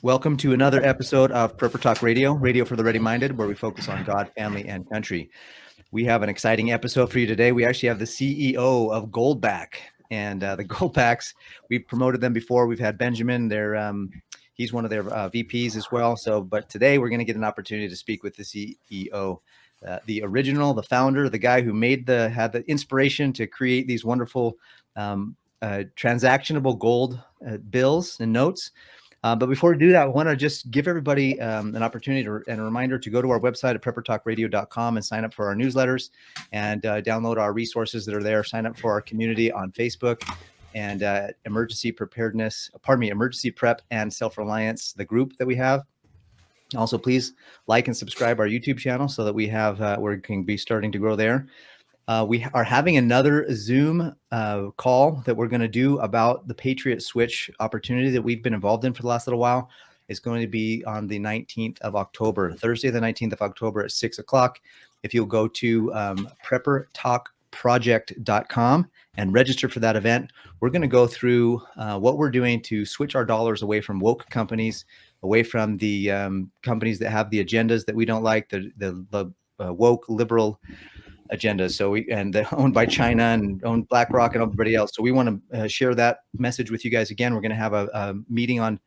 Welcome to another episode of Prepper Talk Radio, radio for the ready-minded, where we focus on God, family, and country. We have an exciting episode for you today. We actually have the CEO of Goldback, and the Goldbacks, we've promoted them before. We've had Benjamin, he's one of their VPs as well. But today we're going to get an opportunity to speak with the CEO, the original, the founder, the guy who had the inspiration to create these wonderful transactionable gold bills and notes. But before we do that, I want to just give everybody an opportunity and a reminder to go to our website at preppertalkradio.com and sign up for our newsletters and download our resources that are there. Sign up for our community on Facebook and emergency prep and self-reliance, the group that we have. Also, please like and subscribe our YouTube channel so that we can be starting to grow there. We are having another Zoom call that we're going to do about the Patriot switch opportunity that we've been involved in for the last little while. It's going to be on the 19th of October, Thursday, the 19th of October at 6 o'clock. If you'll go to preppertalkproject.com and register for that event, we're going to go through what we're doing to switch our dollars away from woke companies, away from the companies that have the agendas that we don't like, the woke liberal agendas. They're owned by China and owned BlackRock and everybody else. So we want to share that message with you guys again. We're going to have a meeting on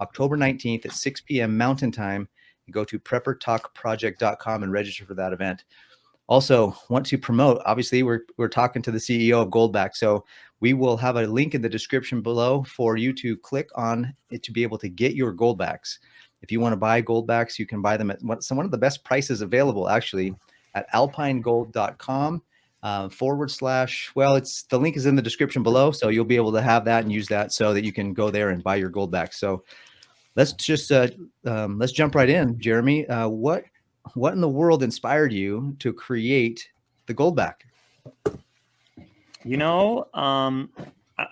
October 19th at 6 p.m. Mountain Time. Go to preppertalkproject.com and register for that event. Also, want to promote, obviously, we're talking to the CEO of Goldback. So we will have a link in the description below for you to click on it to be able to get your Goldbacks. If you want to buy Goldbacks, you can buy them at one of the best prices available, actually, at alpinegold.com the link is in the description below. So you'll be able to have that and use that so that you can go there and buy your Goldbacks. So let's jump right in. Jeremy, what in the world inspired you to create the Goldback? I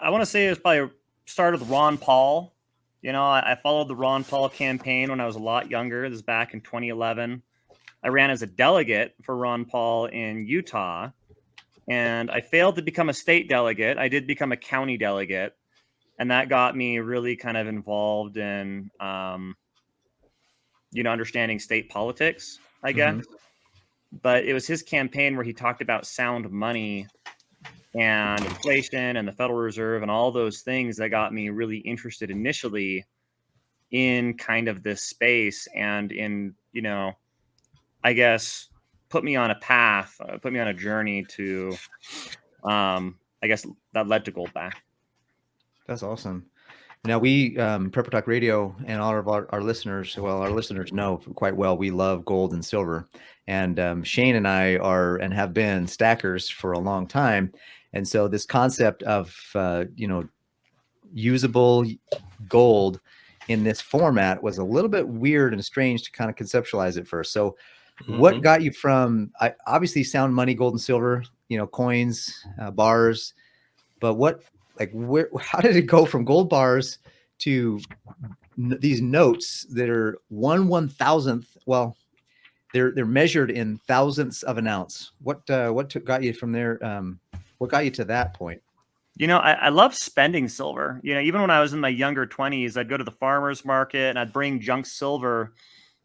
want to say it was probably started with Ron Paul. I followed the Ron Paul campaign when I was a lot younger. This is back in 2011. I ran as a delegate for Ron Paul in Utah, and I failed to become a state delegate. I did become a county delegate, and that got me really kind of involved in, understanding state politics, I guess. Mm-hmm. But it was his campaign where he talked about sound money and inflation and the Federal Reserve and all those things that got me really interested initially in kind of this space and in, I guess, put me on a path, put me on a journey to, I guess, that led to Goldback. That's awesome. Now we, Prepper Talk Radio and all of our listeners, our listeners know quite well, we love gold and silver. And Shane and I are and have been stackers for a long time. And so this concept of, usable gold in this format was a little bit weird and strange to kind of conceptualize at first. So what got you from, obviously sound money, gold and silver, coins, bars, but how did it go from gold bars to these notes that are 1/1000th? Well, they're measured in thousandths of an ounce. What got you from there? What got you to that point? I love spending silver. Even when I was in my younger 20s, I'd go to the farmer's market and I'd bring junk silver.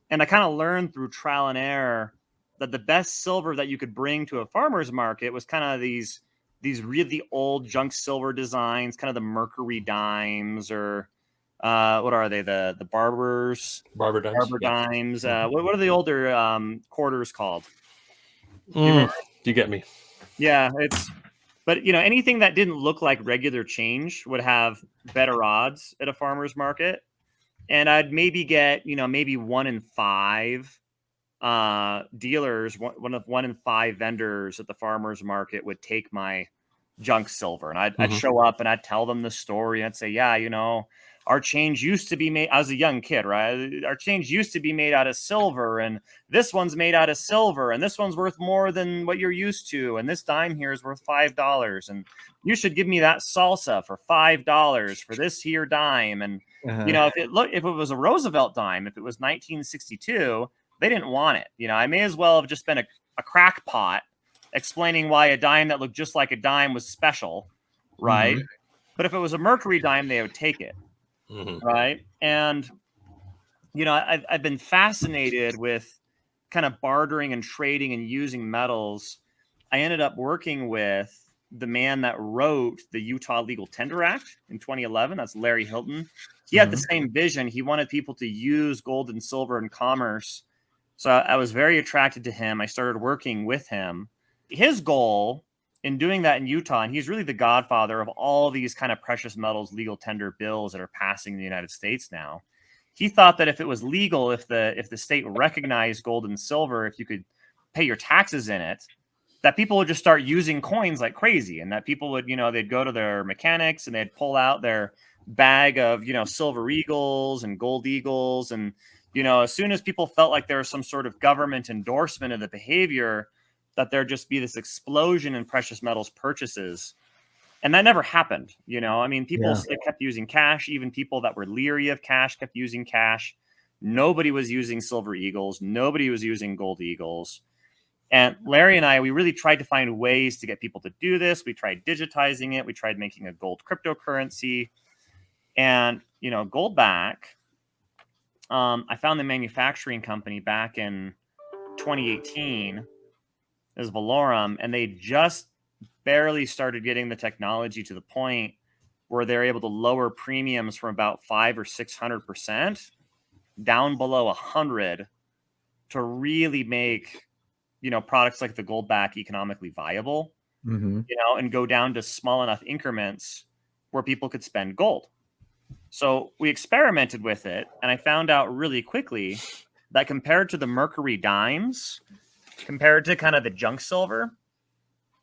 And I kind of learned through trial and error that the best silver that you could bring to a farmer's market was kind of these really old junk silver designs, kind of the Mercury dimes, or what are they? The Barber dimes. What are the older quarters called? You get me. Yeah, but anything that didn't look like regular change would have better odds at a farmer's market. And I'd maybe get, maybe 1 in 5 dealers, one in 5 vendors at the farmer's market would take my junk silver. And I'd show up and I'd tell them the story. And I'd say, our change used to be made. I was a young kid, right? Our change used to be made out of silver, and this one's made out of silver, and this one's worth more than what you're used to, and this dime here is worth $5, and you should give me that salsa for $5 for this here dime. And if it was a Roosevelt dime, if it was 1962, they didn't want it. I may as well have just been a crackpot explaining why a dime that looked just like a dime was special, right? But if it was a Mercury dime, they would take it. Right. And I've been fascinated with kind of bartering and trading and using metals. I ended up working with the man that wrote the Utah Legal Tender Act in 2011. That's Larry Hilton. He had the same vision. He wanted people to use gold and silver in commerce. So I was very attracted to him. I started working with him. His goal in doing that in Utah, and he's really the godfather of all these kind of precious metals legal tender bills that are passing in the United States now. He thought that if it was legal, if the state recognized gold and silver, if you could pay your taxes in it, that people would just start using coins like crazy, and that people would, they'd go to their mechanics and they'd pull out their bag of, silver eagles and gold eagles. And, as soon as people felt like there was some sort of government endorsement of the behavior, that there'd just be this explosion in precious metals purchases. And that never happened. People kept using cash. Even people that were leery of cash kept using cash. Nobody was using silver eagles. Nobody was using gold eagles. And Larry and I, we really tried to find ways to get people to do this. We tried digitizing it. We tried making a gold cryptocurrency. And, Goldback, I found the manufacturing company back in 2018. It was Valorum, and they just barely started getting the technology to the point where they're able to lower premiums from about 500 or 600% down below 100 to really make, products like the Goldback economically viable, and go down to small enough increments where people could spend gold. So we experimented with it, and I found out really quickly that compared to the Mercury dimes, compared to kind of the junk silver,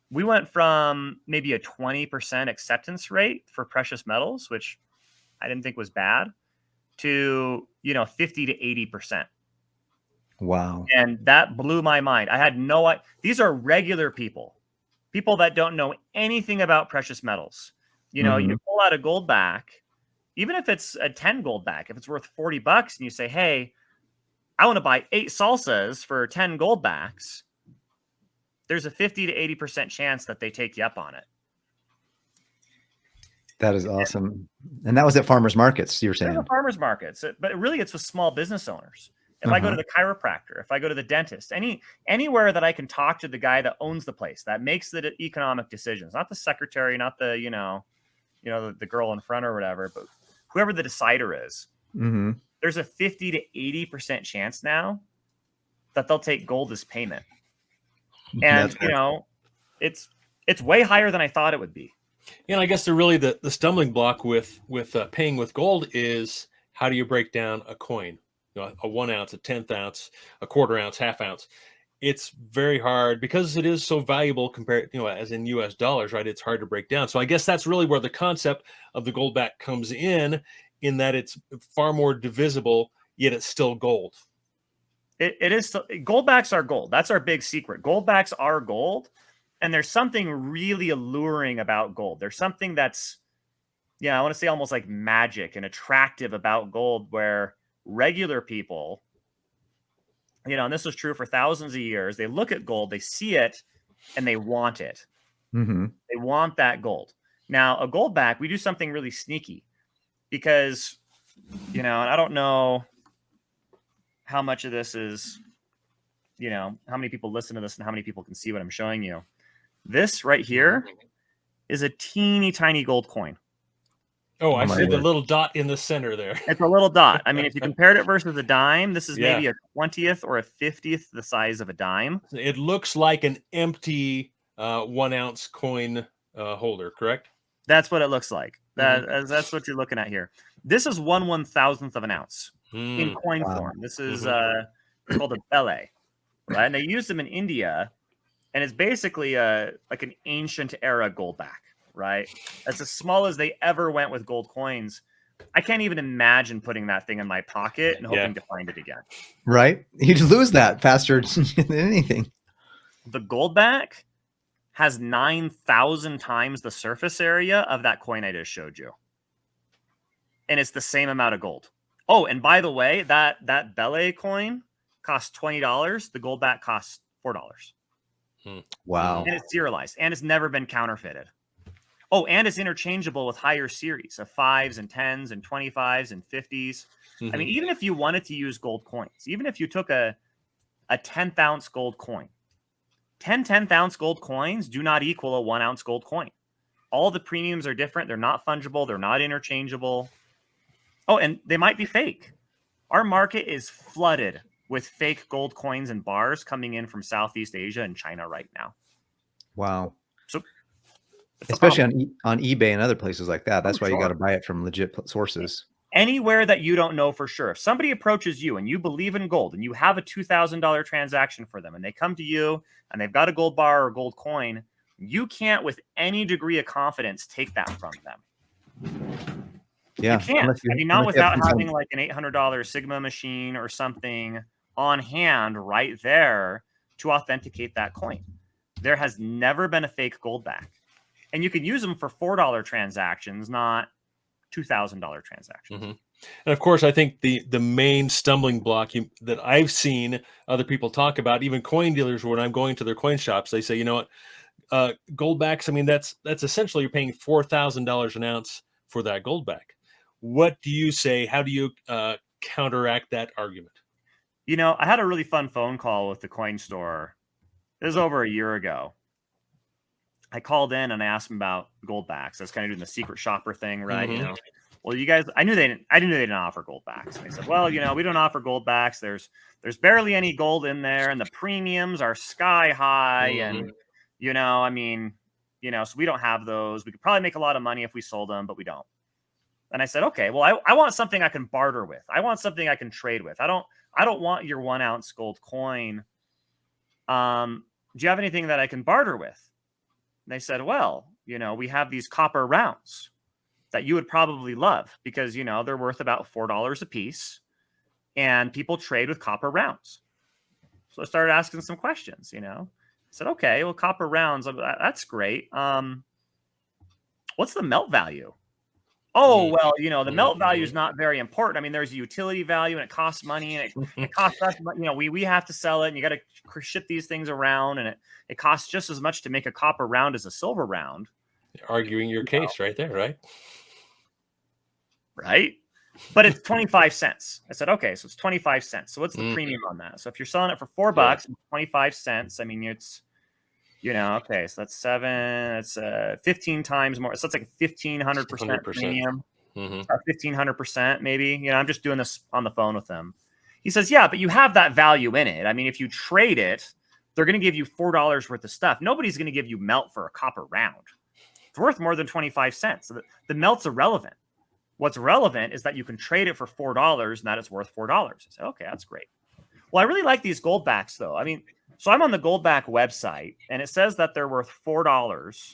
we went from maybe a 20% acceptance rate for precious metals, which I didn't think was bad, to 50 to 80%. Wow. And that blew my mind. I had no idea. These are regular people that don't know anything about precious metals. You pull out a Goldback, even if it's a 10 Goldback, if it's worth $40 and you say, hey, I want to buy 8 salsas for 10 Goldbacks, there's a 50 to 80% chance that they take you up on it. That is awesome. And that was at farmers markets, you were saying? Farmers markets, but really it's with small business owners. If I go to the chiropractor, if I go to the dentist, anywhere that I can talk to the guy that owns the place, that makes the economic decisions, not the secretary, not the, the girl in front or whatever, but whoever the decider is, there's a 50 to 80% chance now that they'll take gold as payment. And, it's way higher than I thought it would be. Yeah, and I guess the stumbling block with paying with gold is, how do you break down a coin? A 1 ounce, a 10th ounce, a quarter ounce, half ounce. It's very hard because it is so valuable compared, as in US dollars, right? It's hard to break down. So I guess that's really where the concept of the Goldback comes in that it's far more divisible, yet it's still gold. It is. Goldbacks are gold. That's our big secret. Goldbacks are gold. And there's something really alluring about gold. There's something that's, I want to say almost like magic and attractive about gold, where regular people, and this was true for thousands of years, they look at gold, they see it, and they want it. They want that gold. Now, a Goldback, we do something really sneaky because, and I don't know how much of this is, how many people listen to this and how many people can see what I'm showing you. This right here is a teeny tiny gold coin. Oh, I see the little dot in the center there. It's a little dot. I mean, if you compared it versus a dime, this is maybe a 20th or a 50th the size of a dime. It looks like an empty 1 ounce coin holder, correct? That's what it looks like. That's what you're looking at here. This is 1/1000th of an ounce in coin form. This is called a belle, right? And they use them in India, and it's basically like an ancient era Goldback. Right? That's as small as they ever went with gold coins. I can't even imagine putting that thing in my pocket and hoping to find it again. Right? You'd lose that faster than anything. The Goldback has 9,000 times the surface area of that coin I just showed you. And it's the same amount of gold. Oh, and by the way, that belle coin costs $20. The Goldback costs $4. Wow. And it's serialized, and it's never been counterfeited. Oh, and it's interchangeable with higher series of 5s and 10s and 25s and 50s. I mean, even if you wanted to use gold coins, even if you took a 10th ounce gold coin, 10 10th ounce gold coins do not equal a 1 ounce gold coin. All the premiums are different. They're not fungible. They're not interchangeable. Oh, and they might be fake. Our market is flooded with fake gold coins and bars coming in from Southeast Asia and China right now. Wow. So, especially on eBay and other places like that. That's why you got to buy it from legit sources. Anywhere that you don't know for sure. If somebody approaches you and you believe in gold and you have a $2,000 transaction for them and they come to you and they've got a gold bar or gold coin, you can't with any degree of confidence take that from them. Yeah. You can't. I mean, not without having like an $800 Sigma machine or something on hand right there to authenticate that coin. There has never been a fake Goldback. And you can use them for $4 transactions, not $2,000 transactions. And of course, I think the main stumbling block that I've seen other people talk about, even coin dealers, when I'm going to their coin shops, they say, you know what, Goldbacks, I mean, that's essentially you're paying $4,000 an ounce for that Goldback. What do you say? How do you counteract that argument? You know, I had a really fun phone call with the coin store. It was over a year ago. I called in and I asked them about Goldbacks. I was kind of doing the secret shopper thing, right? You know, well, you guys, I knew they didn't offer Goldbacks. And they said, well, you know, we don't offer Goldbacks. There's barely any gold in there, and the premiums are sky high. And you know, I mean, you know, so we don't have those. We could probably make a lot of money if we sold them, but we don't. And I said, okay, well, I want something I can barter with. I want something I can trade with. I don't want your 1 ounce gold coin. Do you have anything that I can barter with? And they said, well, you know, we have these copper rounds that you would probably love because, you know, they're worth about $4 a piece and people trade with copper rounds. So I started asking some questions, you know. I said, okay, well, copper rounds, that's great. What's the melt value? Oh, well, you know, the melt value is not very important. I mean, there's a utility value and it costs money and it costs us, you know, we have to sell it and you got to ship these things around and it costs just as much to make a copper round as a silver round. You're arguing your case right there, right? Right. But it's 25 cents. I said, okay, so it's 25 cents. So what's the premium on that? So if you're selling it for $4 and 25 cents, I mean, it's, you know, okay, so that's 15 times more. So it's like 1,500% premium, 1,500% maybe. You know, I'm just doing this on the phone with him. He says, yeah, but you have that value in it. I mean, if you trade it, they're going to give you $4 worth of stuff. Nobody's going to give you melt for a copper round. It's worth more than 25 cents. So the melt's irrelevant. What's relevant is that you can trade it for $4 and that it's worth $4. I said, okay, that's great. Well, I really like these Goldbacks, though. I mean, so I'm on the Goldback website, and it says that they're worth $4.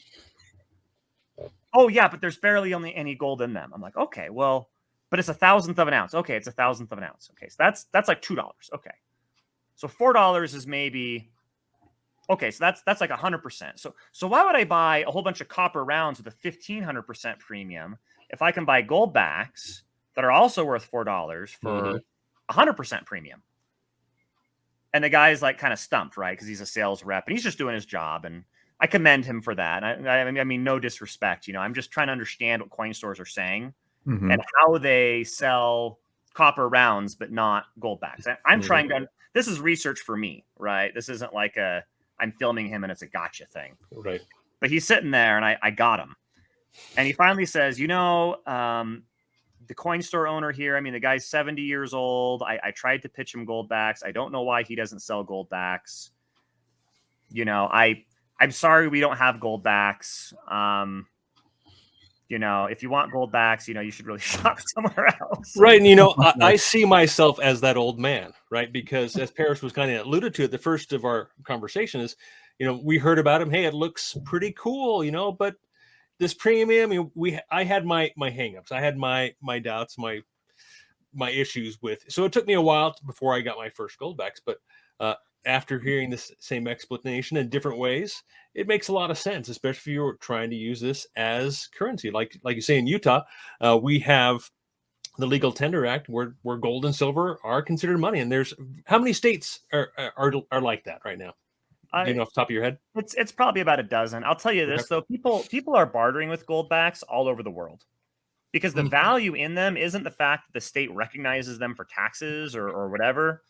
Oh, yeah, but there's barely only any gold in them. I'm like, okay, well, but it's 1,000th of an ounce. Okay, it's 1,000th of an ounce. Okay, so that's like $2. Okay, so $4 is maybe okay. So that's like 100%. So why would I buy a whole bunch of copper rounds with a 1,500% premium if I can buy Goldbacks that are also worth $4 for 100% premium? And the guy's like kind of stumped, right? Because he's a sales rep and he's just doing his job. And I commend him for that. I mean, no disrespect, you know, I'm just trying to understand what coin stores are saying and how they sell copper rounds, but not Goldbacks. I'm trying to, this is research for me, right? This isn't like I'm filming him and it's a gotcha thing. Right. But he's sitting there and I got him. And he finally says, you know, the coin store owner here, I mean, the guy's 70 years old. I tried to pitch him Goldbacks. I don't know why he doesn't sell Goldbacks. You know, I'm sorry we don't have Goldbacks. You know, if you want Goldbacks, you know, you should really shop somewhere else. Right. And, you know, I see myself as that old man, right? Because as Paris was kind of alluded to at the first of our conversation is, you know, we heard about him. Hey, it looks pretty cool, you know, but this premium, I had my hangups. I had my doubts, my issues with. So it took me a while before I got my first Goldbacks. But after hearing this same explanation in different ways, it makes a lot of sense, especially if you're trying to use this as currency. Like you say in Utah, we have the Legal Tender Act where gold and silver are considered money. And there's how many states are like that right now? Do you know off the top of your head? It's probably about a dozen. I'll tell you this, though. People are bartering with Goldbacks all over the world. because the value in them isn't the fact that the state recognizes them for taxes or whatever.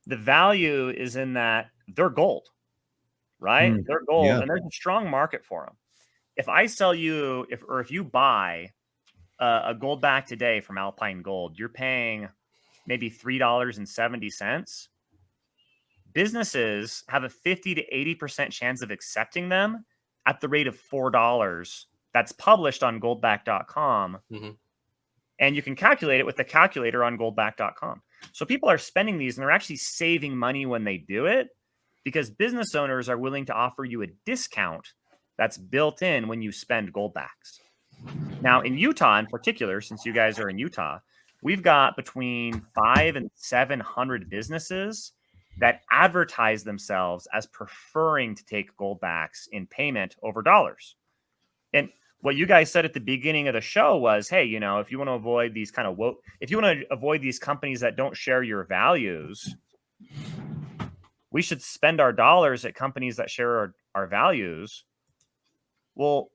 The value is in that they're gold, right? They're gold, Yeah. and there's a strong market for them. If I sell you, if you buy a Goldback today from Alpine Gold, you're paying maybe $3.70. Businesses have a 50 to 80% chance of accepting them at the rate of $4. That's published on goldback.com. And you can calculate it with the calculator on goldback.com. So people are spending these and they're actually saving money when they do it, because business owners are willing to offer you a discount that's built in when you spend Goldbacks. Now, in Utah in particular, since you guys are in Utah, we've got between 500 and 700 businesses that advertise themselves as preferring to take Goldbacks in payment over dollars. And what you guys said at the beginning of the show was, hey, you know, if you want to avoid these kind of if you want to avoid these companies that don't share your values, we should spend our dollars at companies that share our values. Well,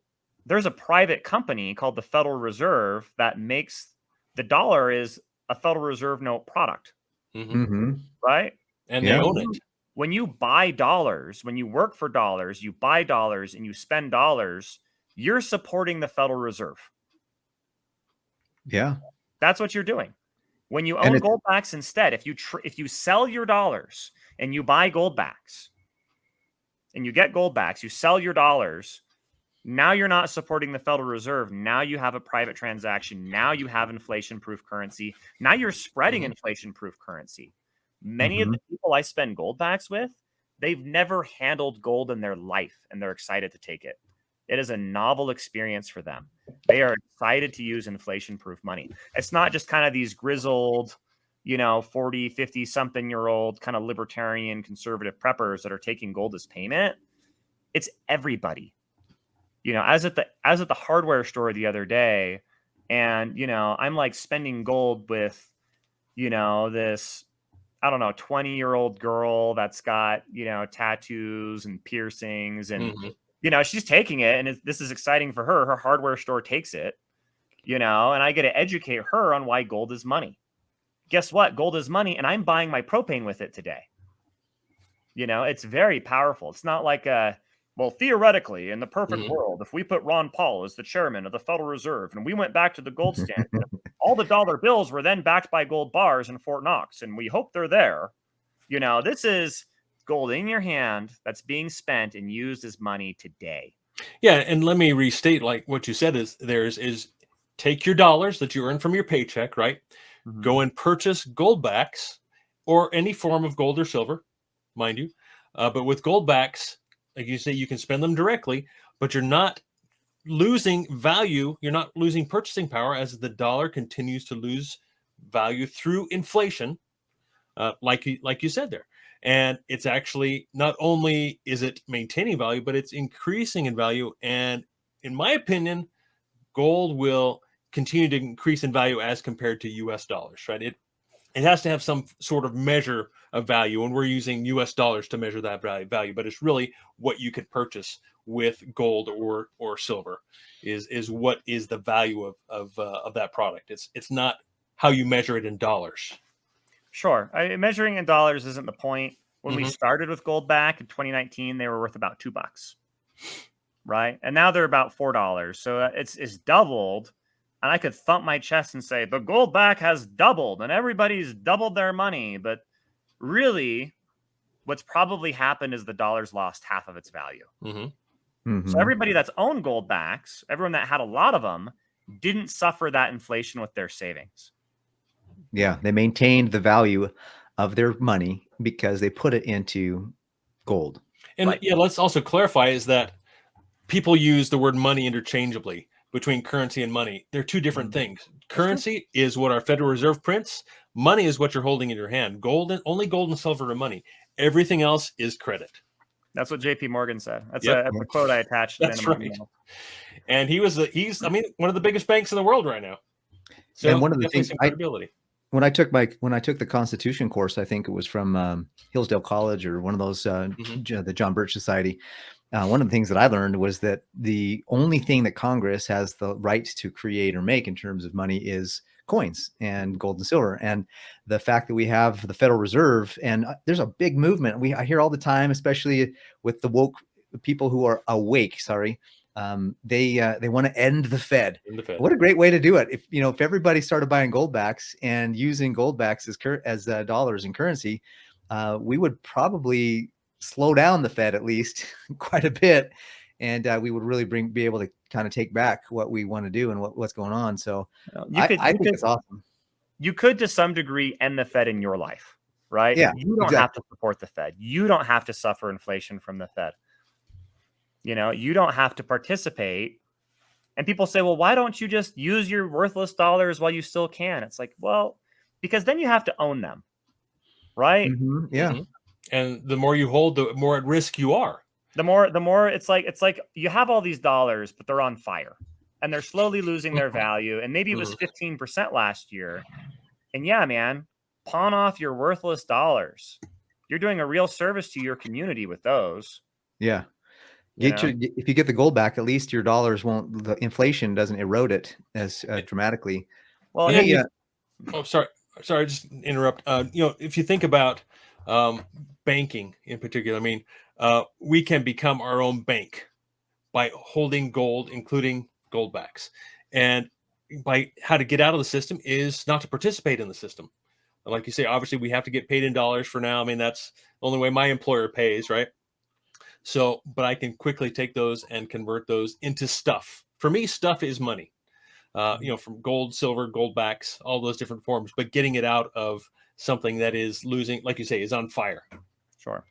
there's a private company called the Federal Reserve that makes the dollar is a Federal Reserve note product, right? And they own it. When you buy dollars, when you work for dollars, you buy dollars and you spend dollars, you're supporting the Federal Reserve. Yeah. That's what you're doing. When you own Goldbacks instead, if you sell your dollars and you buy Goldbacks and you get Goldbacks, you sell your dollars, now you're not supporting the Federal Reserve. Now you have a private transaction. Now you have inflation-proof currency. Now you're spreading inflation-proof currency. Many of the people I spend Goldbacks with, they've never handled gold in their life, and they're excited to take it. It is a novel experience for them. They are excited to use inflation-proof money. It's not just kind of these grizzled, 40, 50-something-year-old kind of libertarian conservative preppers that are taking gold as payment. It's everybody. I was at the hardware store the other day, and I'm like spending gold with this 20-year-old girl that's got tattoos and piercings, and she's taking it, and this is exciting for her. Her hardware store takes it, and I get to educate her on why gold is money. Guess what? Gold is money, and I'm buying my propane with it today. It's very powerful. It's not like well, theoretically, in the perfect world, if we put Ron Paul as the chairman of the Federal Reserve and we went back to the gold standard, all the dollar bills were then backed by gold bars in Fort Knox, and we hope they're there. This is gold in your hand that's being spent and used as money today. Yeah, and let me restate, like what you said is take your dollars that you earn from your paycheck, right? Go and purchase Goldbacks or any form of gold or silver, mind you. But with Goldbacks, like you say, you can spend them directly, but you're not losing value. You're not losing purchasing power as the dollar continues to lose value through inflation, like you said there. And it's actually not only is it maintaining value, but it's increasing in value. And in my opinion, gold will continue to increase in value as compared to U.S. dollars, right? It has to have some sort of measure of value, and we're using U.S. dollars to measure that value. But it's really what you could purchase with gold or silver is what is the value of that product. It's not how you measure it in dollars. Sure, measuring in dollars isn't the point. When we started with Goldback in 2019, they were worth about $2, right? And now they're about $4. So it's doubled. And I could thump my chest and say, the Goldback has doubled and everybody's doubled their money. But really, what's probably happened is the dollar's lost half of its value. So everybody that's owned Goldbacks, everyone that had a lot of them, didn't suffer that inflation with their savings. Yeah, they maintained the value of their money because they put it into gold. And yeah, let's also clarify is that people use the word money interchangeably. Between currency and money, they're two different things. Currency is what our Federal Reserve prints. Money is what you're holding in your hand. Only gold and silver are money. Everything else is credit. That's what JP Morgan said. That's a quote I attached. That's right. And he's one of the biggest banks in the world right now. So and one of the things credibility. When I took the Constitution course, I think it was from Hillsdale College or one of those the John Birch Society. one of the things that I learned was that the only thing that Congress has the right to create or make in terms of money is coins and gold and silver. And the fact that we have the Federal Reserve, and there's a big movement I hear all the time, especially with the woke people who are awake. Sorry, they want to end the Fed. In the Fed. What a great way to do it! If everybody started buying Goldbacks and using Goldbacks as dollars and currency, we would probably slow down the Fed at least quite a bit, and we would really be able to kind of take back what we want to do and what's going on. So I think it's awesome. You could, to some degree, end the Fed in your life, right? Yeah, you don't have to support the Fed. You don't have to suffer inflation from the Fed. You don't have to participate. And people say, well, why don't you just use your worthless dollars while you still can? It's like, well, because then you have to own them, right? Mm-hmm. Yeah. Mm-hmm. And the more you hold, the more at risk you are. The more it's like you have all these dollars, but they're on fire and they're slowly losing their value. And maybe it was 15% last year. And yeah, man, pawn off your worthless dollars. You're doing a real service to your community with those. Yeah. If you get the gold back, at least your dollars won't, the inflation doesn't erode it as dramatically. Well, sorry, just interrupt. If you think about banking in particular, I mean, we can become our own bank by holding gold, including Goldbacks. And by how to get out of the system is not to participate in the system. Like you say, obviously we have to get paid in dollars for now. I mean, that's the only way my employer pays, right? So, but I can quickly take those and convert those into stuff. For me, stuff is money. From gold, silver, Goldbacks, all those different forms, but getting it out of something that is losing, like you say, is on fire. Sure.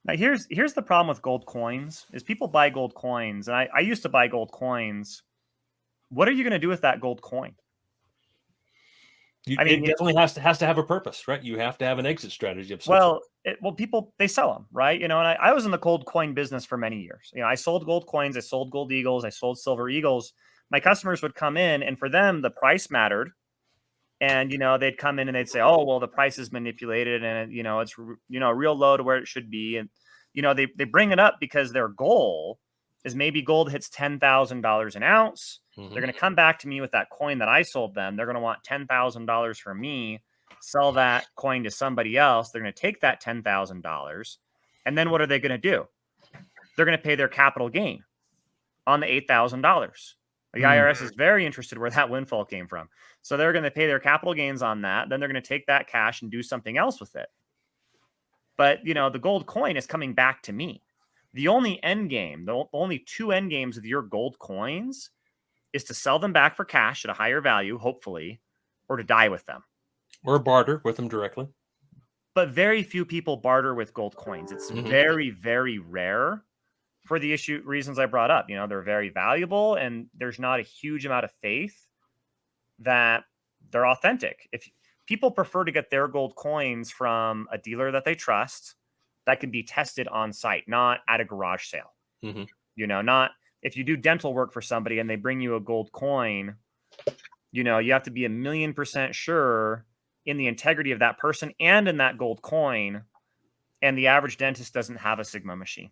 Now here's the problem with gold coins is people buy gold coins, and I used to buy gold coins. What are you going to do with that gold coin? It definitely has to have a purpose, right? You have to have an exit strategy of some sort. People, they sell them, right? And I was in the gold coin business for many years. I sold gold coins, I sold gold eagles, I sold silver eagles. My customers would come in, and for them, the price mattered. And, they'd come in and they'd say, oh, well, the price is manipulated and, it's, real low to where it should be. And, they bring it up because their goal is maybe gold hits $10,000 an ounce. They're going to come back to me with that coin that I sold them. They're going to want $10,000 from me, sell that coin to somebody else. They're going to take that $10,000. And then what are they going to do? They're going to pay their capital gain on the $8,000. The IRS is very interested where that windfall came from. So they're going to pay their capital gains on that. Then they're going to take that cash and do something else with it. But, the gold coin is coming back to me. The only end game, the only two end games of your gold coins is to sell them back for cash at a higher value, hopefully, or to die with them. Or barter with them directly. But very few people barter with gold coins. It's very, very rare for the reasons I brought up. They're very valuable and there's not a huge amount of faith that they're authentic. If people prefer to get their gold coins from a dealer that they trust, that can be tested on site, not at a garage sale. Not if you do dental work for somebody and they bring you a gold coin, you have to be 1,000,000% sure in the integrity of that person and in that gold coin. And the average dentist doesn't have a Sigma machine.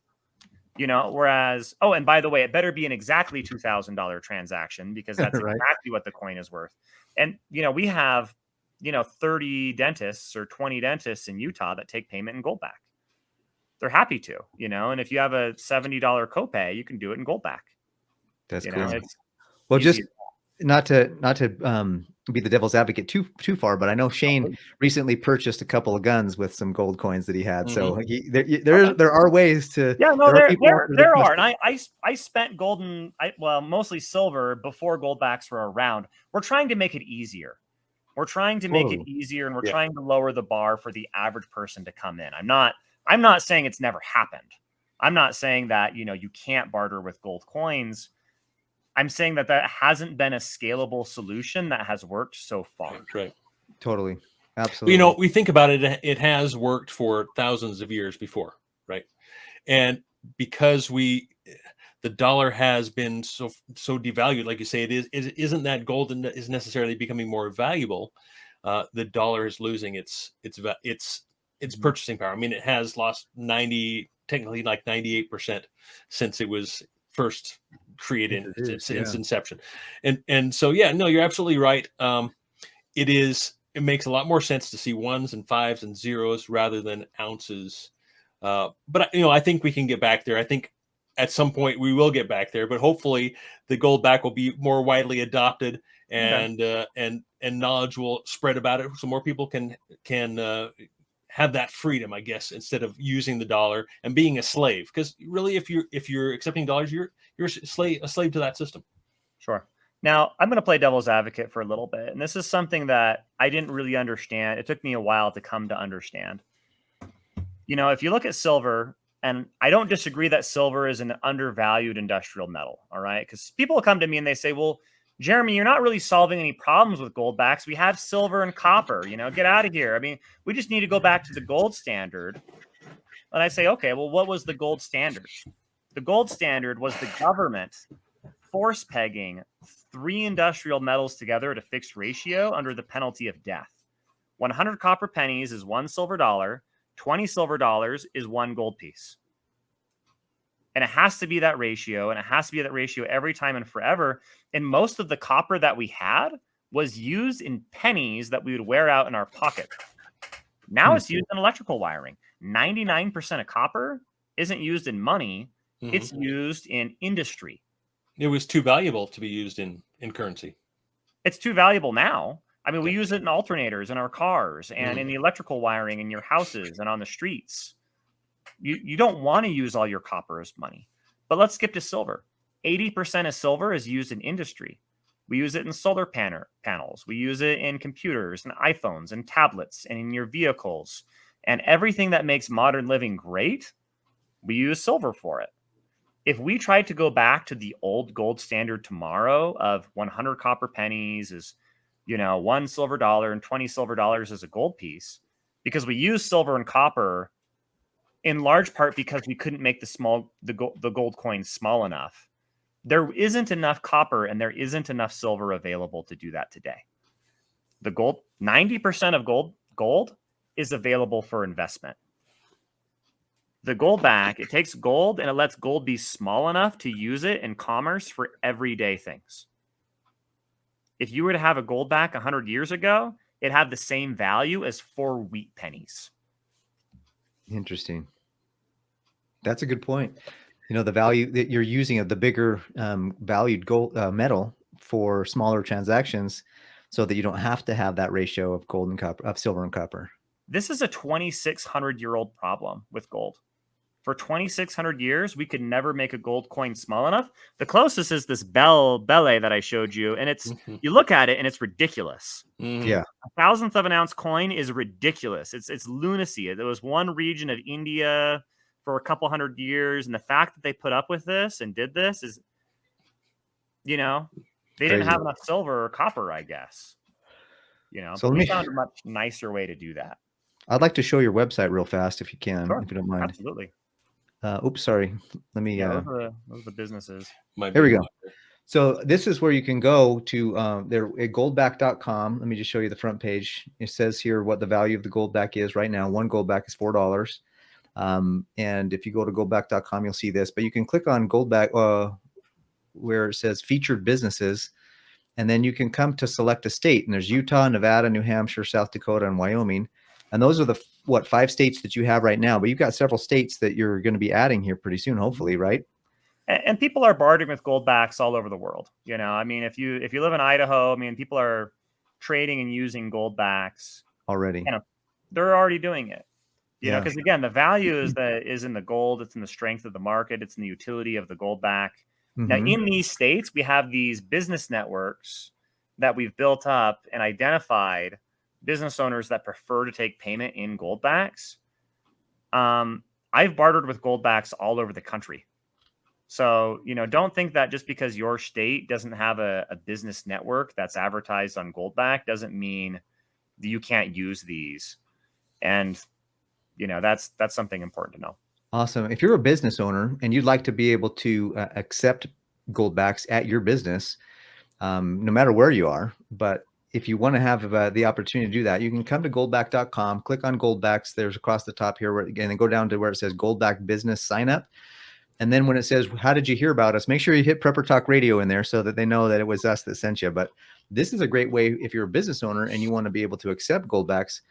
Whereas, and by the way, it better be an exactly $2,000 transaction because that's right. exactly what the coin is worth. And, we have, 30 dentists or 20 dentists in Utah that take payment in Goldback. They're happy to, and if you have a $70 copay, you can do it in Goldback. That's cool. Well, just not to be the devil's advocate too far, but I know Shane recently purchased a couple of guns with some gold coins that he had. So there are ways to. Yeah, no, there are. And I spent mostly silver before Goldbacks were around. We're trying to make it easier. We're trying to make it easier, and we're trying to lower the bar for the average person to come in. I'm not saying it's never happened. I'm not saying that, you can't barter with gold coins. I'm saying that hasn't been a scalable solution that has worked so far. That's right. Totally. Absolutely. We think about it, it has worked for thousands of years before, right? And because the dollar has been so devalued, like you say, it isn't that gold is necessarily becoming more valuable. The dollar is losing its purchasing power. I mean, it has lost 90 technically like 98% since it was first created Introduced, in its yeah. inception. And so, yeah, no, you're absolutely right. It makes a lot more sense to see ones and fives and zeros rather than ounces. But I think we can get back there. I think at some point we will get back there, but hopefully the gold back will be more widely adopted, Okay. and knowledge will spread about it, so more people can have that freedom, I guess, instead of using the dollar and being a slave. Because really, if you're accepting dollars, you're a slave to that system. Sure. Now, I'm going to play devil's advocate for a little bit. And this is something that I didn't really understand. It took me a while to come to understand. If you look at silver, and I don't disagree that silver is an undervalued industrial metal, all right? Because people come to me and they say, well, Jeremy, you're not really solving any problems with Goldbacks. We have silver and copper, get out of here. I mean, we just need to go back to the gold standard. And I say, okay, well, what was the gold standard? The gold standard was the government force pegging 3 industrial metals together at a fixed ratio under the penalty of death. 100 copper pennies is 1 silver dollar. 20 silver dollars is 1 gold piece. And it has to be that ratio, and it has to be that ratio every time and forever. And most of the copper that we had was used in pennies that we would wear out in our pocket. Now it's used in electrical wiring. 99% of copper isn't used in money. It's used in industry. It was too valuable to be used in currency. It's too valuable now. I mean, we use it in alternators in our cars and in the electrical wiring in your houses and on the streets. You don't want to use all your copper as money. But let's skip to silver. 80% of silver is used in industry. We use it in solar panels. We use it in computers and iPhones and tablets and in your vehicles. And everything that makes modern living great, we use silver for it. If we tried to go back to the old gold standard tomorrow of 100 copper pennies is, 1 silver dollar and 20 silver dollars as a gold piece, because we use silver and copper in large part because we couldn't make the gold coins small enough. There isn't enough copper and there isn't enough silver available to do that today. The gold, 90% of gold is available for investment. The Goldback, it takes gold and it lets gold be small enough to use it in commerce for everyday things. If you were to have a Goldback 100 years ago, it'd have the same value as 4 wheat pennies. Interesting. That's a good point. The value that you're using of the bigger valued gold metal for smaller transactions, so that you don't have to have that ratio of gold and copper, of silver and copper. This is a 2,600-year-old problem with gold. For 2,600 years, we could never make a gold coin small enough. The closest is this belle that I showed you, and it's you look at it and it's ridiculous. Yeah, a thousandth of an ounce coin is ridiculous. It's lunacy. There was one region of India for a couple hundred years, and the fact that they put up with this and did this is, they didn't have enough silver or copper, I guess. So we found a much nicer way to do that. I'd like to show your website real fast if you can, if you don't mind. Absolutely. Oops, sorry. Let me. Those are the businesses. There we go. So this is where you can go to there at goldback.com. Let me just show you the front page. It says here what the value of the Goldback is right now. 1 Goldback is $4. And if you go to goldback.com, you'll see this. But you can click on Goldback where it says featured businesses. And then you can come to select a state. And there's Utah, Nevada, New Hampshire, South Dakota, and Wyoming. And those are the 5 states that you have right now, but you've got several states that you're going to be adding here pretty soon, hopefully, right? And people are bartering with Goldbacks all over the world. I mean, if you live in Idaho, I mean, people are trading and using Goldbacks already. They're already doing it. Because again, the value is in the gold. It's in the strength of the market. It's in the utility of the Goldback. Now, in these states, we have these business networks that we've built up and identified business owners that prefer to take payment in Goldbacks. I've bartered with Goldbacks all over the country. So, don't think that just because your state doesn't have a business network that's advertised on Goldback doesn't mean that you can't use these. And, that's something important to know. Awesome. If you're a business owner and you'd like to be able to accept Goldbacks at your business, no matter where you are, but if you want to have the opportunity to do that, you can come to goldback.com, click on Goldbacks. There's across the top here, and then go down to where it says Goldback Business Sign Up. And then when it says, how did you hear about us? Make sure you hit Prepper Talk Radio in there so that they know that it was us that sent you. But this is a great way if you're a business owner and you want to be able to accept Goldbacks.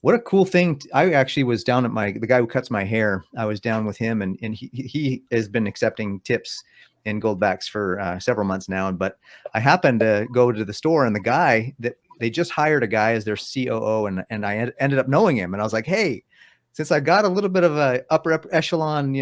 What a cool thing. I actually was down at the guy who cuts my hair. I was down with him, and he has been accepting tips in Goldbacks for several months now. But I happened to go to the store, and the guy that they just hired a guy as their COO, and I ended up knowing him. And I was like, hey, since I got a little bit of a upper echelon,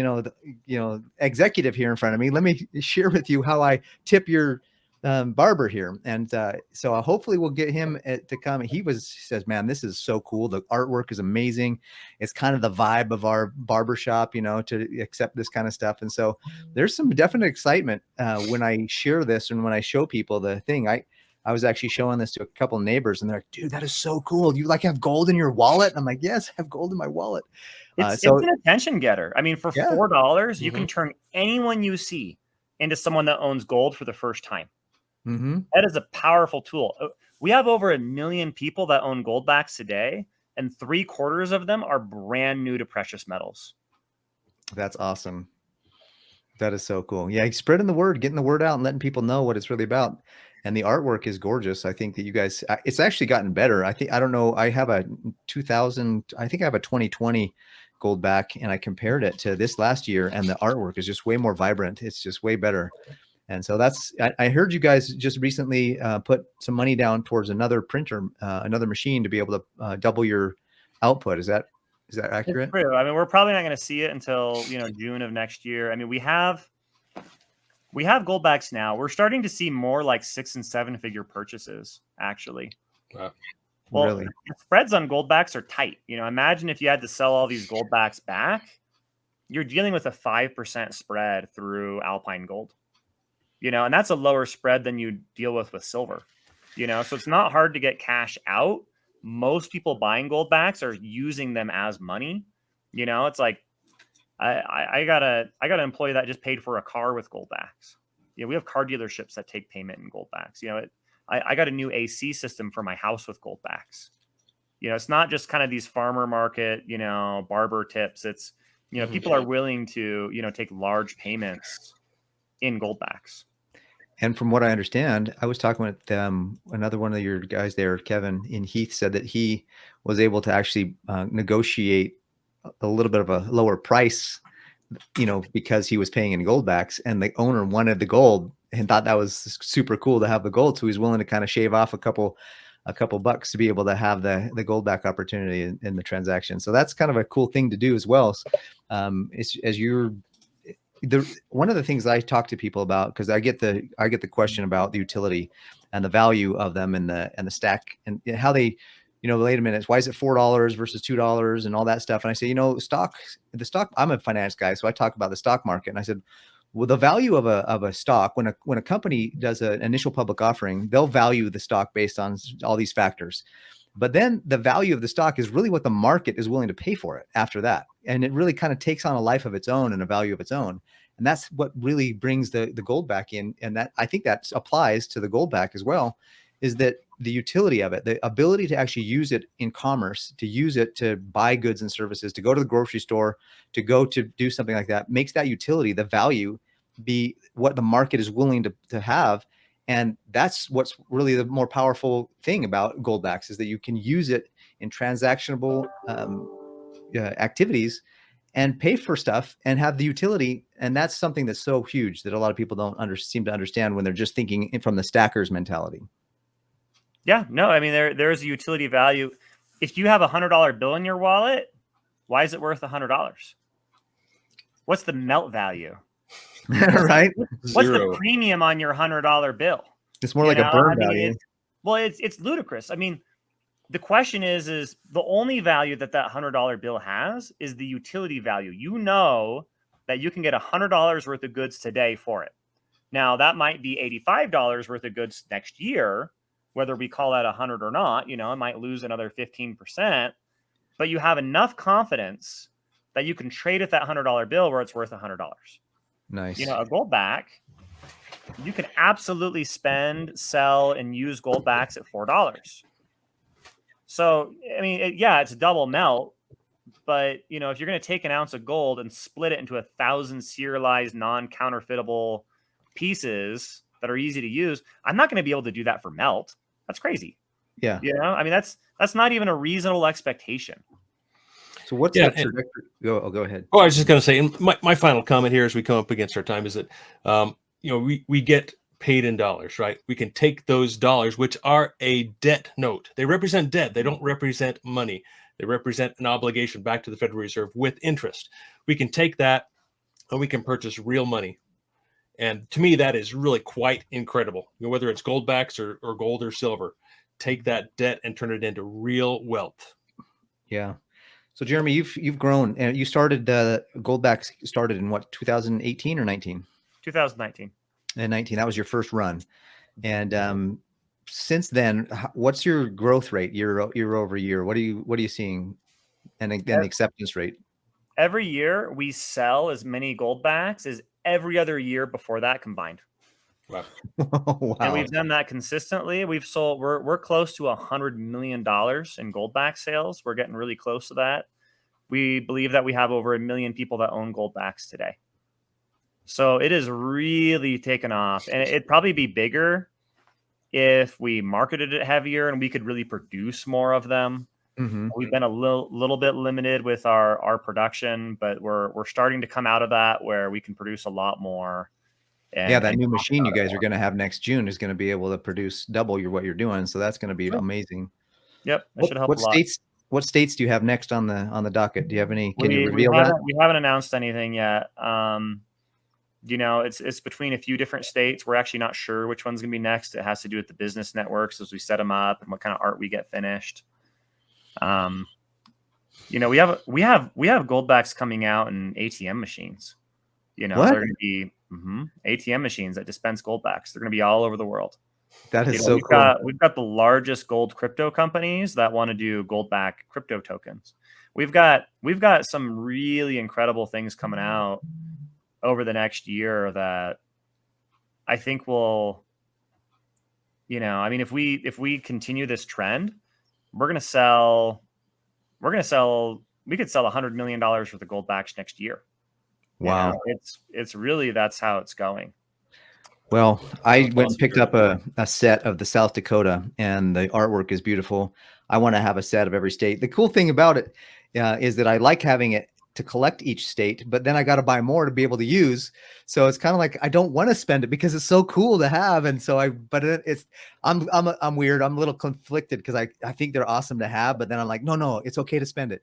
executive here in front of me, let me share with you how I tip your barber here. And so hopefully we'll get him to come. He says, man, this is so cool. The artwork is amazing. It's kind of the vibe of our barbershop, to accept this kind of stuff. And so there's some definite excitement when I share this and when I show people the thing. I was actually showing this to a couple of neighbors, and they're like, dude, that is so cool. You have gold in your wallet? I'm like, yes, I have gold in my wallet. It's an attention getter. I mean, for $4, you can turn anyone you see into someone that owns gold for the first time. That is a powerful tool. We have over 1 million people that own Goldbacks today, and 3/4 of them are brand new to precious metals. That's awesome. That is so cool. Yeah, spreading the word, getting the word out, and letting people know what it's really about. And the artwork is gorgeous. I think that you guys, it's actually gotten better. I don't know. I have a 2020 Goldback, and I compared it to this last year, and the artwork is just way more vibrant. It's just way better. And so I heard you guys just recently put some money down towards another printer, another machine to be able to double your output. Is that accurate? It's true. I mean, we're probably not going to see it until, June of next year. I mean, we have Goldbacks now. We're starting to see more like 6- and 7-figure purchases, actually. Wow. Well, Really? the spreads on Goldbacks are tight. Imagine if you had to sell all these Goldbacks back, you're dealing with a 5% spread through Alpine Gold. And that's a lower spread than you deal with silver. So it's not hard to get cash out. Most people buying Goldbacks are using them as money. It's like I got an employee that just paid for a car with Goldbacks. We have car dealerships that take payment in Goldbacks. I got a new AC system for my house with Goldbacks. It's not just kind of these farmer market, barber tips. It's, people are willing to, take large payments in Goldbacks. And from what I understand, I was talking with another one of your guys there, Kevin in Heath, said that he was able to actually negotiate a little bit of a lower price, because he was paying in Goldbacks, and the owner wanted the gold and thought that was super cool to have the gold. So he's willing to kind of shave off a couple bucks to be able to have the Goldback opportunity in the transaction. So that's kind of a cool thing to do as well. One of the things I talk to people about, because I get the question about the utility and the value of them and the stack and how they, wait a minute, why is it $4 versus $2 and all that stuff? And I say, the stock, I'm a finance guy, so I talk about the stock market. And I said, well, the value of a stock, when a company does an initial public offering, they'll value the stock based on all these factors. But then the value of the stock is really what the market is willing to pay for it after that. And it really kind of takes on a life of its own and a value of its own. And that's what really brings the Goldback in. And that, I think that applies to the Goldback as well, is that the utility of it, the ability to actually use it in commerce, to use it to buy goods and services, to go to the grocery store, to go to do something like that, makes that utility, the value, be what the market is willing to have. And that's what's really the more powerful thing about Goldbacks, is that you can use it in transactionable activities and pay for stuff and have the utility. And that's something that's so huge that a lot of people don't seem to understand when they're just thinking from the stacker's mentality. Yeah, no, I mean, there's a utility value. If you have $100 bill in your wallet, why is it worth $100? What's the melt value? Right? What's the premium on your $100 bill? It's more like a burn value. It's ludicrous. I mean, the question is the only value that $100 bill has is the utility value. You know that you can get $100 worth of goods today for it. Now, that might be $85 worth of goods next year, whether we call that 100 or not. It might lose another 15%, but you have enough confidence that you can trade at that $100 bill where it's worth $100. Nice. A Goldback, you can absolutely spend, sell, and use Goldbacks at $4. So, I mean, yeah, it's a double melt, but you know, if you're going to take an ounce of gold and split it into 1,000 serialized, non-counterfeitable pieces that are easy to use, I'm not going to be able to do that for melt. That's crazy. Yeah. You know, I mean, that's not even a reasonable expectation. So what's Yeah, the trajectory? Go ahead. Oh, I was just going to say, and my final comment here as we come up against our time is that, you know, we get paid in dollars, right? We can take those dollars, which are a debt note. They represent debt. They don't represent money. They represent an obligation back to the Federal Reserve with interest. We can take that and we can purchase real money. And to me, that is really quite incredible. You know, whether it's Goldbacks or gold or silver, take that debt and turn it into real wealth. Yeah. So Jeremy, you've grown, and you started Goldbacks started in what, 2018 or 19? 2019. And 19. That was your first run. And since then, what's your growth rate year over year? What are you seeing? And then the acceptance rate. Every year we sell as many Goldbacks as every other year before that combined. Wow. Wow. And we've done that consistently. We've sold, we're close to $100 million in Goldback sales. We're getting really close to that. We believe that we have over 1 million people that own Goldbacks today. So it is really taken off, and it'd probably be bigger if we marketed it heavier and we could really produce more of them. Mm-hmm. We've been a little bit limited with our production, but we're starting to come out of that where we can produce a lot more. And, Yeah, that new machine you guys are going to have next June is going to be able to produce double what you're doing. So that's going to be amazing. Yep, that should help What a lot. states? What states do you have next on the docket? Do you have any? Can you We reveal that? haven't announced anything yet. You know, it's between a few different states. We're actually not sure which one's going to be next. It has to do with the business networks as we set them up and what kind of art we get finished. You know, we have Goldbacks coming out in ATM machines. You know, What? they're going to be ATM machines that dispense Goldbacks. They're going to be all over the world. That is You know, so cool. We've got the largest gold crypto companies that want to do Goldback crypto tokens. We've got some really incredible things coming out over the next year that I think will, you know, I mean, if we continue this trend, we could sell $100 million worth of Goldbacks next year. Wow. You know, it's really, that's how it's going. Well, I went and picked up a set of the South Dakota, and the artwork is beautiful. I want to have a set of every state. The cool thing about it is that I like having it to collect each state, but then I got to buy more to be able to use. So it's kind of like I don't want to spend it because it's so cool to have, and so I'm weird. I'm a little conflicted because I think they're awesome to have, but then I'm like, no, it's okay to spend it.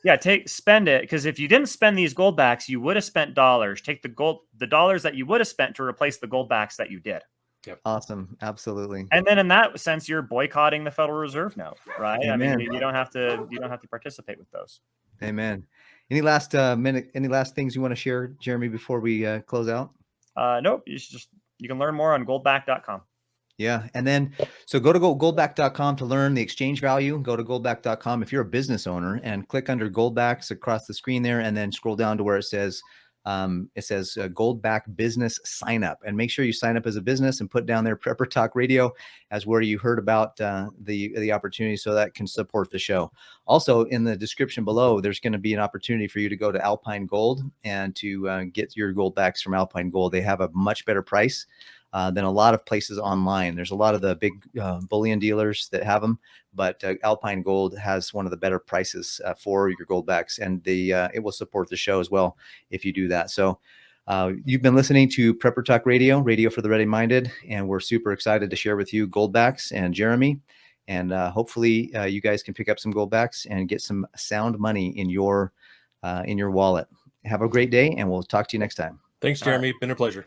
Yeah, spend it, because if you didn't spend these Goldbacks, you would have spent dollars. Take the dollars that you would have spent to replace the Goldbacks that you did. Yep. Awesome, absolutely. And then in that sense, you're boycotting the Federal Reserve note, right? Amen. I mean, you don't have to participate with those. Amen. Any last minute? Any last things you want to share, Jeremy, before we close out? Nope. You can learn more on goldback.com. Yeah. And then, so go to goldback.com to learn the exchange value. Go to goldback.com if you're a business owner and click under Goldbacks across the screen there, and then scroll down to where it says Goldback business sign up, and make sure you sign up as a business and put down there Prepper Talk Radio as where you heard about the opportunity, so that can support the show. Also, in the description below, there's going to be an opportunity for you to go to Alpine Gold and to get your Goldbacks from Alpine Gold. They have a much better price than a lot of places online. There's a lot of the big bullion dealers that have them, but Alpine Gold has one of the better prices for your Goldbacks, and it will support the show as well if you do that. So you've been listening to Prepper Talk Radio, radio for the ready-minded, and we're super excited to share with you Goldbacks and Jeremy, and hopefully you guys can pick up some Goldbacks and get some sound money in your wallet. Have a great day, and we'll talk to you next time. Thanks, Jeremy. Been a pleasure.